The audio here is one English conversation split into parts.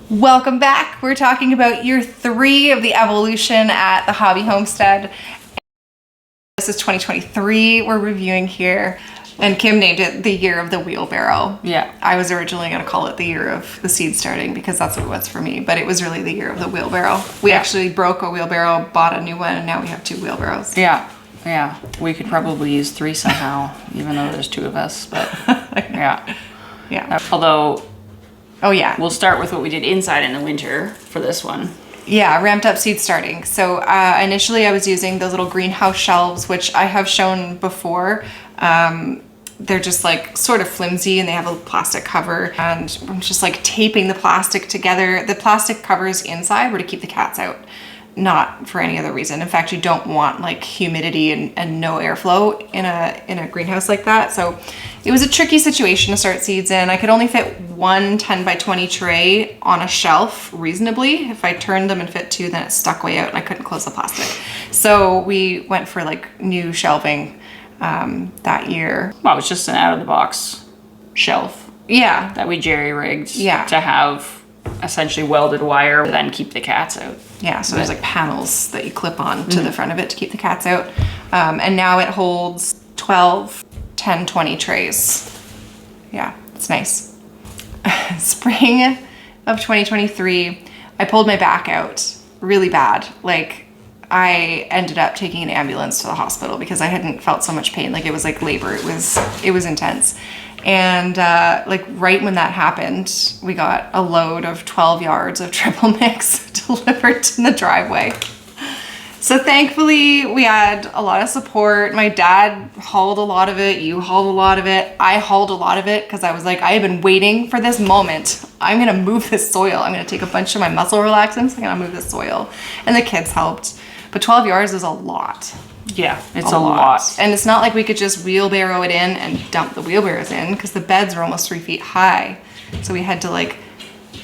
Welcome back. We're talking about year 3 of the evolution at the Hobby Homestead. This is 2023 we're reviewing here. And Kim named it the year of the wheelbarrow. Yeah. I was originally going to call it the year of the seed starting because that's what it was for me. But it was really the year of the wheelbarrow. We actually broke a wheelbarrow, bought a new one, and now we have 2 wheelbarrows. Yeah. Yeah. We could probably use 3 somehow, even though there's 2 of us. But yeah. Yeah. Although, oh yeah, we'll start with what we did inside in the winter for this one. Yeah, ramped up seed starting. So initially I was using those little greenhouse shelves, which I have shown before. They're just like sort of flimsy and they have a plastic cover, and I'm just like taping the plastic together. The plastic covers inside were to keep the cats out, not for any other reason. In fact, you don't want like humidity and no airflow in a greenhouse like that. So it was a tricky situation to start seeds in. I could only fit one 10 by 20 tray on a shelf reasonably. If I turned them and fit 2, then it stuck way out and I couldn't close the plastic. So we went for like new shelving that year. Well, it was just an out of the box shelf. Yeah. That we jerry-rigged to have essentially welded wire to then keep the cats out. Yeah, so there's like panels that you clip on to the front of it to keep the cats out. And now it holds 12, 10, 20 trays. Yeah, it's nice. Spring of 2023, I pulled my back out really bad. Like I ended up taking an ambulance to the hospital because I hadn't felt so much pain. Like it was like labor. It was intense. And like right when that happened, we got a load of 12 yards of triple mix delivered in the driveway. So thankfully we had a lot of support. My dad hauled a lot of it. You hauled a lot of it. I hauled a lot of it because I was like, I have been waiting for this moment. I'm going to move this soil. I'm going to take a bunch of my muscle relaxants. I'm going to move this soil. And the kids helped. But 12 yards is a lot. Yeah, it's a lot. And it's not like we could just wheelbarrow it in and dump the wheelbarrows in because the beds were almost 3 feet high. So we had to like,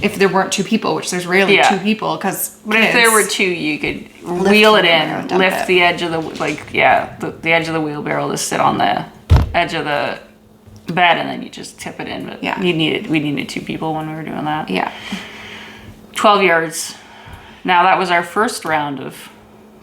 if there weren't 2 people, which there's rarely 2 people because But if there were 2, you could wheel it in, lift the edge of the, the edge of the wheelbarrow to sit on the edge of the bed and then you just tip it in. But we needed 2 people when we were doing that. Yeah. 12 yards. Now that was our first round of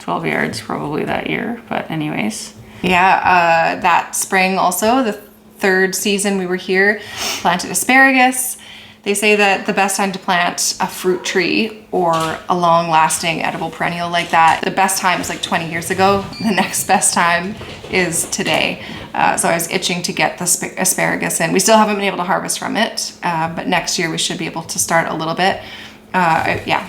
12 yards probably that year, but anyways. Yeah, that spring also, the 3rd season we were here, planted asparagus. They say that the best time to plant a fruit tree or a long-lasting edible perennial like that, the best time is like 20 years ago. The next best time is today. So I was itching to get the asparagus in. We still haven't been able to harvest from it, but next year we should be able to start a little bit.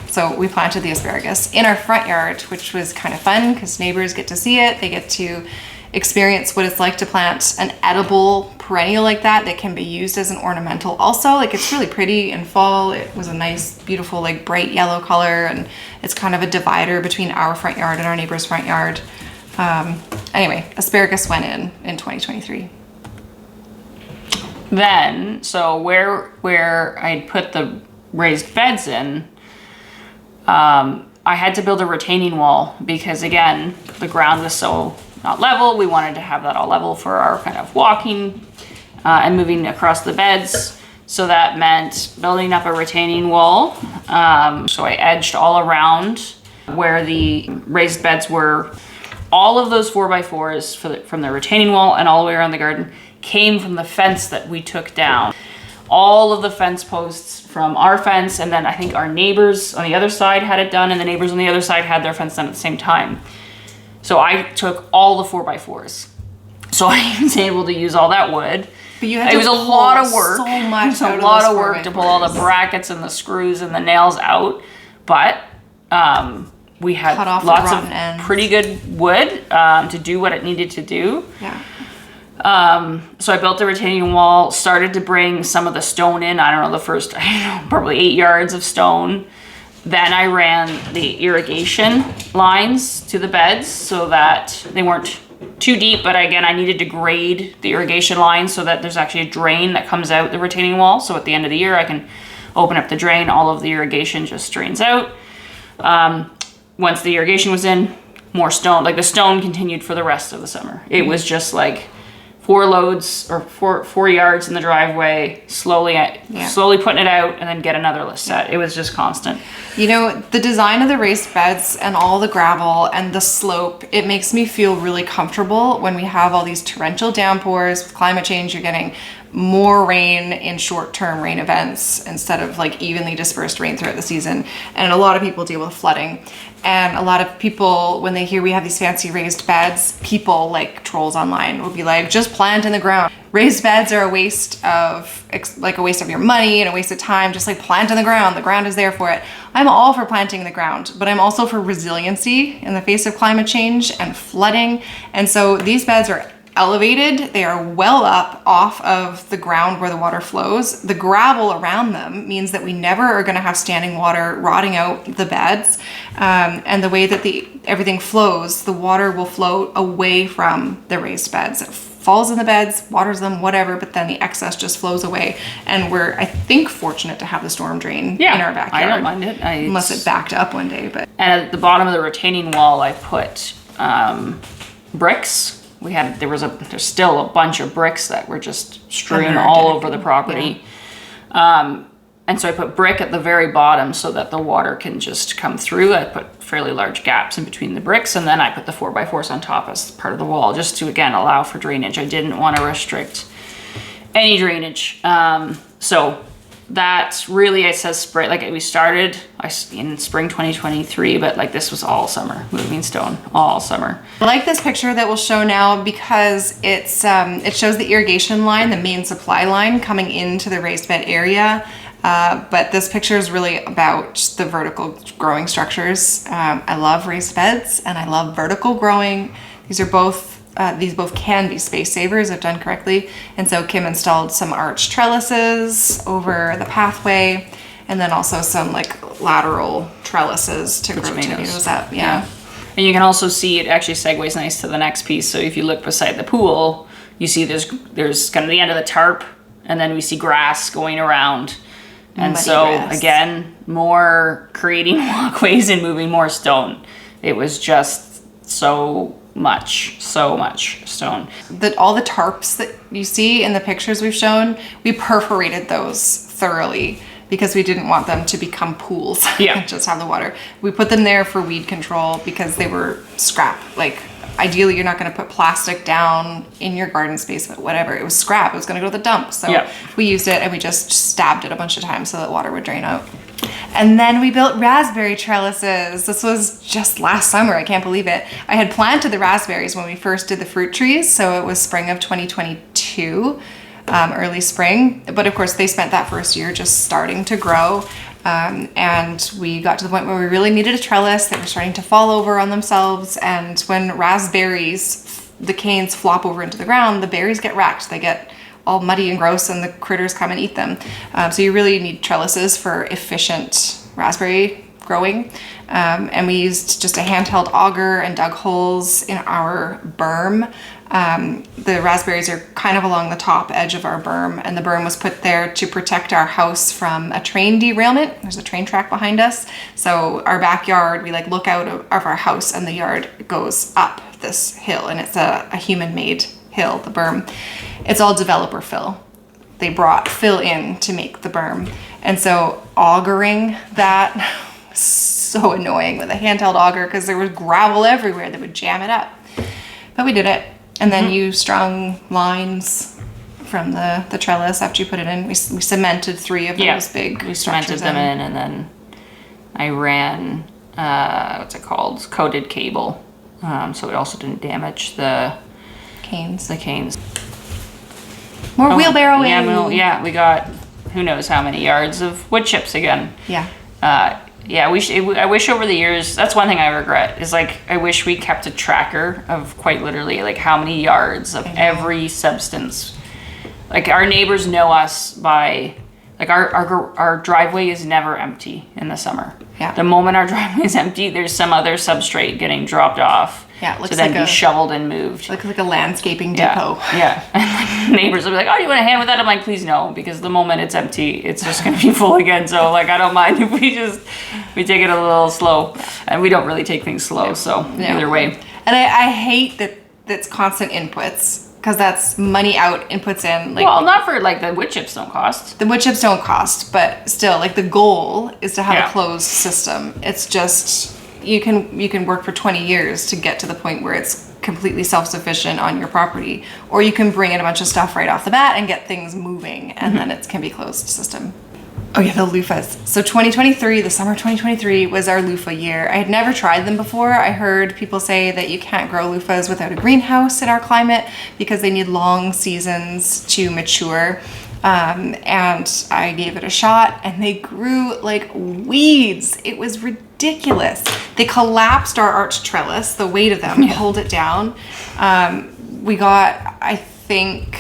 So we planted the asparagus in our front yard, which was kind of fun because neighbors get to see it. They get to experience what it's like to plant an edible perennial like that can be used as an ornamental also. Like it's really pretty in fall. It was a nice, beautiful, like bright yellow color, and it's kind of a divider between our front yard and our neighbor's front yard. Anyway, asparagus went in 2023. Then, so where I'd put the raised beds in, I had to build a retaining wall because again, the ground was so not level. We wanted to have that all level for our kind of walking and moving across the beds. So that meant building up a retaining wall. So I edged all around where the raised beds were. All of those 4x4s from the retaining wall and all the way around the garden came from the fence that we took down. All of the fence posts from our fence, and then I think our neighbors on the other side had it done, and the neighbors on the other side had their fence done at the same time. So I took all the 4x4s. So I was able to use all that wood. But you had it was a lot of work. So much. It was a lot of work to pull all the brackets and the screws and the nails out. But we had lots of ends. Pretty good wood to do what it needed to do. Yeah. So I built a retaining wall, started to bring some of the stone in. I don't know, the first, probably 8 yards of stone. Then I ran the irrigation lines to the beds so that they weren't too deep, but again, I needed to grade the irrigation lines so that there's actually a drain that comes out the retaining wall. So at the end of the year, I can open up the drain, all of the irrigation just drains out. Once the irrigation was in, more stone, like the stone continued for the rest of the summer. It was just like 4 loads or 4 yards in the driveway, slowly putting it out, and then get another list set. It was just constant. You know, the design of the raised beds and all the gravel and the slope, it makes me feel really comfortable when we have all these torrential downpours. With climate change, you're getting more rain in short-term rain events instead of like evenly dispersed rain throughout the season. And a lot of people deal with flooding. And a lot of people, when they hear we have these fancy raised beds, people like trolls online will be like, just plant in the ground. Raised beds are a waste of your money and a waste of time. Just like plant in the ground. The ground is there for it. I'm all for planting in the ground, but I'm also for resiliency in the face of climate change and flooding. And so these beds are elevated. They are well up off of the ground where the water flows. The gravel around them means that we never are going to have standing water rotting out the beds. And the way that everything flows, the water will flow away from the raised beds. It falls in the beds, waters them, whatever, but then the excess just flows away. And we're, I think, fortunate to have the storm drain in our backyard. I don't mind it. Unless it backed up one day. But And at the bottom of the retaining wall, I put bricks. There's still a bunch of bricks that were just strewn all over the property. Yeah. And so I put brick at the very bottom so that the water can just come through. I put fairly large gaps in between the bricks, and then I put the 4x4s on top as part of the wall, just to, again, allow for drainage. I didn't want to restrict any drainage. So that really, it says spring, like we started in spring 2023, but like this was all summer, moving stone, all summer. I like this picture that we'll show now because it shows the irrigation line, the main supply line coming into the raised bed area. But this picture is really about the vertical growing structures. I love raised beds and I love vertical growing. These both can be space savers if done correctly. And so Kim installed some arch trellises over the pathway, and then also some like lateral trellises to grow tomatoes up. Yeah. And you can also see it actually segues nice to the next piece. So if you look beside the pool, you see there's kind of the end of the tarp, and then we see grass going around. And Muddy so grass. Again, more creating walkways and moving more stone. It was just so much stone. All the tarps that you see in the pictures we've shown, we perforated those thoroughly because we didn't want them to become pools. Yeah. Just have the water. We put them there for weed control because they were scrap. Like ideally you're not going to put plastic down in your garden space, but whatever, it was scrap. It was going to go to the dump. So we used it and we just stabbed it a bunch of times so that water would drain out. And then we built raspberry trellises. This was just last summer. I can't believe it. I had planted the raspberries when we first did the fruit trees. So it was spring of 2022, early spring. But of course they spent that first year just starting to grow. And we got to the point where we really needed a trellis. They were starting to fall over on themselves. And when raspberries, the canes flop over into the ground, the berries get wrecked. They get all muddy and gross and the critters come and eat them. So you really need trellises for efficient raspberry growing. And we used just a handheld auger and dug holes in our berm. The raspberries are kind of along the top edge of our berm, and the berm was put there to protect our house from a train derailment. There's a train track behind us. So our backyard, we like look out of our house and the yard goes up this hill, and it's a human-made hill, the berm. It's all developer fill. They brought fill in to make the berm. And so augering that was so annoying with a handheld auger because there was gravel everywhere that would jam it up. But we did it. And then you strung lines from the trellis after you put it in. We cemented 3 of those big we structures cemented them in, and then I ran, what's it called? Coated cable. So it also didn't damage the canes. More wheelbarrowing. We got who knows how many yards of wood chips again. Yeah. I wish over the years, that's one thing I regret, is like, I wish we kept a tracker of quite literally like how many yards of every substance. Like our neighbors know us by, like our driveway is never empty in the summer. Yeah. The moment our driveway is empty, there's some other substrate getting dropped off. Yeah, it looks to then like be shoveled and moved. Looks like a landscaping depot. Yeah. And like, neighbors will be like, oh, you want a hand with that? I'm like, please no, because the moment it's empty, it's just going to be full again. So like, I don't mind if we take it a little slow. And we don't really take things slow. So either way. And I hate that it's constant inputs. because that's money out and puts in. Like, well, not for like the wood chips don't cost. the wood chips don't cost, but still, like the goal is to have Yeah. a closed system. It's just you can work for 20 years to get to the point where it's completely self-sufficient on your property, or you can bring in a bunch of stuff right off the bat and get things moving, and then it can be closed system. Oh yeah, the loofahs. So 2023, the summer of 2023 was our loofah year. I had never tried them before. I heard people say that you can't grow loofahs without a greenhouse in our climate because they need long seasons to mature. And I gave it a shot and they grew like weeds. It was ridiculous. They collapsed our arch trellis, the weight of them pulled it down. We got, I think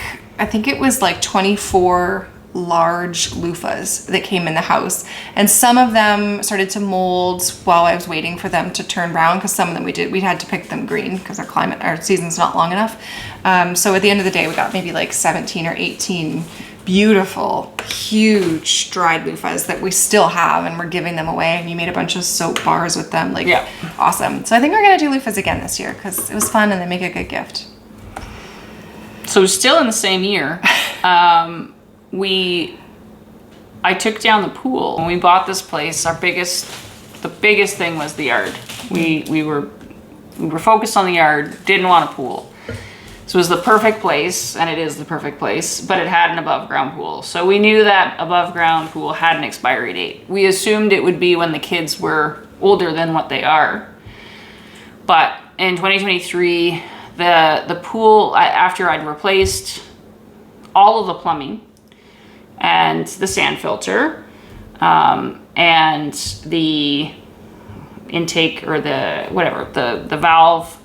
it was like 24 large loofahs that came in the house, and some of them started to mold while I was waiting for them to turn brown, because some of them we had to pick them green because our season's not long enough. So at the end of the day we got maybe like 17 or 18 beautiful huge dried loofahs that we still have, and we're giving them away, and you made a bunch of soap bars with them. Like, yeah. Awesome. So I think we're gonna do loofahs again this year because it was fun and they make a good gift. So still in the same year, I took down the pool. When we bought this place, the biggest thing was the yard. We were focused on the yard, didn't want a pool. So it was the perfect place, and it is the perfect place, but it had an above ground pool. So we knew that above ground pool had an expiry date. We assumed it would be when the kids were older than what they are. But in 2023, the pool, after I'd replaced all of the plumbing and the sand filter, and the intake, or the valve,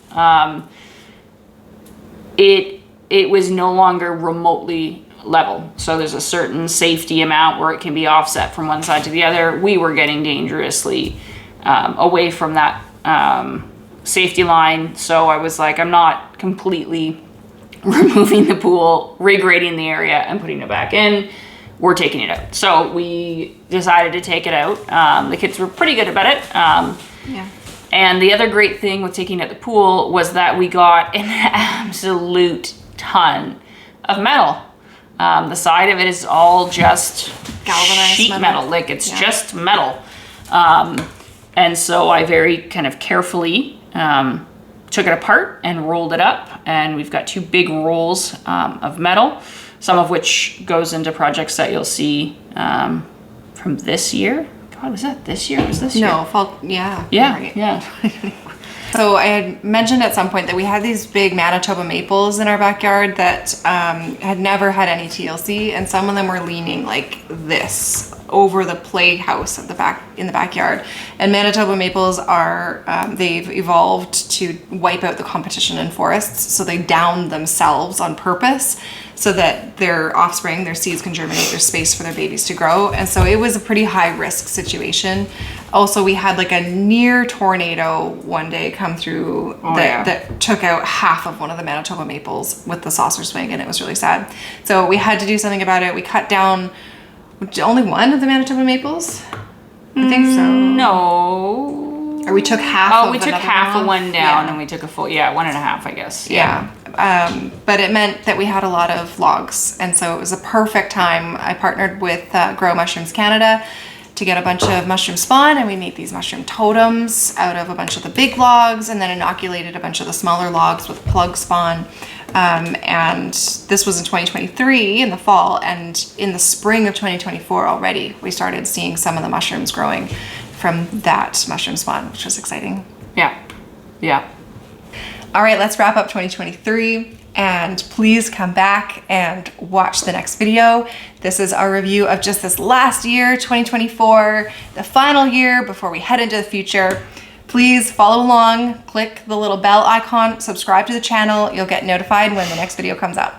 it was no longer remotely level. So there's a certain safety amount where it can be offset from one side to the other. We were getting dangerously away from that safety line. So I was like, I'm not completely removing the pool, regrading the area and putting it back in. We're taking it out. So we decided to take it out. The kids were pretty good about it. Yeah. And the other great thing with taking out the pool was that we got an absolute ton of metal. The side of it is all just Galvanized sheet metal. Like, it's just metal. And so I very kind of carefully took it apart and rolled it up. And we've got two big rolls of metal, some of which goes into projects that you'll see from this year. God, was that this year? Was this year? No, fall. Yeah. Yeah, Right. yeah. So I had mentioned at some point that we had these big Manitoba maples in our backyard that had never had any TLC, and some of them were leaning like this over the playhouse at the back in the backyard. And Manitoba maples are they've evolved to wipe out the competition in forests, so they down themselves on purpose so that their offspring, their seeds can germinate, there's space for their babies to grow. And so it was a pretty high risk situation. Also, we had like a near tornado one day come through that took out half of one of the Manitoba maples with the saucer swing, and it was really sad. So we had to do something about it. We cut down only one of the Manitoba maples. I think so. No. Or we took half of we took another half of one down, Yeah. and we took a full, 1.5, I guess. Yeah. But it meant that we had a lot of logs, and so it was a perfect time. I partnered with Grow Mushrooms Canada to get a bunch of mushroom spawn, and we made these mushroom totems out of a bunch of the big logs, and then inoculated a bunch of the smaller logs with plug spawn. And this was in 2023 in the fall, and in the spring of 2024 already we started seeing some of the mushrooms growing from that mushroom spawn, which was exciting. Yeah. Yeah. All right, let's wrap up 2023, and please come back and watch the next video. This is our review of just this last year, 2024, the final year before we head into the future. Please follow along, click the little bell icon, subscribe to the channel. You'll get notified when the next video comes out.